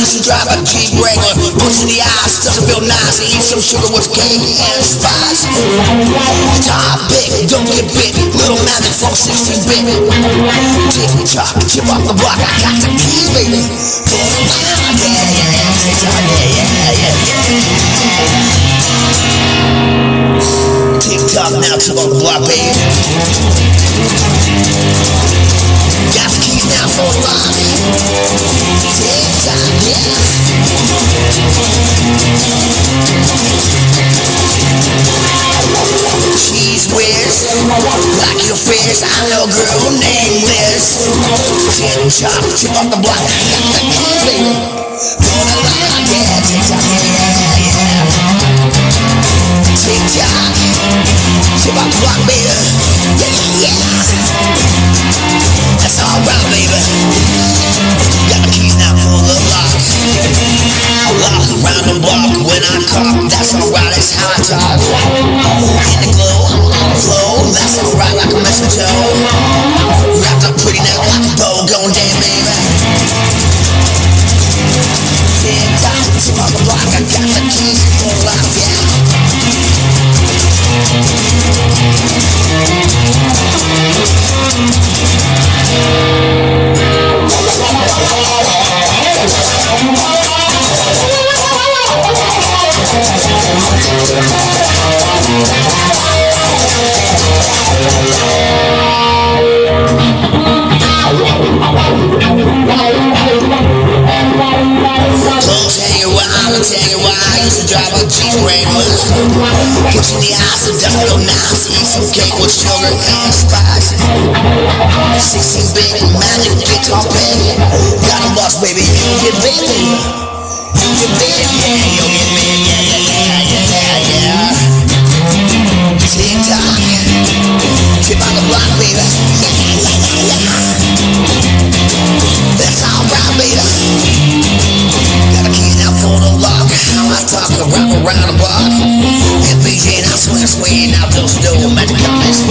used to drive a Jeep Wrangler. Push in the eyes, doesn't feel nice. Eat some sugar with cake and spice. Top big, don't get bit. Little magic from 16-bit. Tick tock, chip off the block. I got the keys, baby. Tick tock, now chip off the block, baby. Got the keys now for the lock. Tick tock, yeah. Cheese whiz, like your face. I know a girl named Liz. Tick tock, chip off the block. Got the keys, baby. Gonna lock, yeah. Tick tock, yeah. Tick tock, chip off the block, baby. Yeah. That's alright, baby. Got the keys now for the lock. I walk around the block when I cock. That's alright, it's how I talk. In the glow, flow. That's alright, like a mistletoe. Wrapped up pretty now, like a bow. Going down, baby. Tick tock, chip off the block. I got the keys for the lock, yeah. I used to drive a Jeep Wrangler. Push in the eyes, it doesn't feel nice. Eat some cake with sugar and spice. 16-bit magic guitar pen. Got a boss, baby, you get big. You get big, yeah, you get big, yeah. Tick tock, chip on the block, baby. That's alright, baby. Got the keys now for the lock. I talk around the block. And BJ and I swing, now those do magic comments.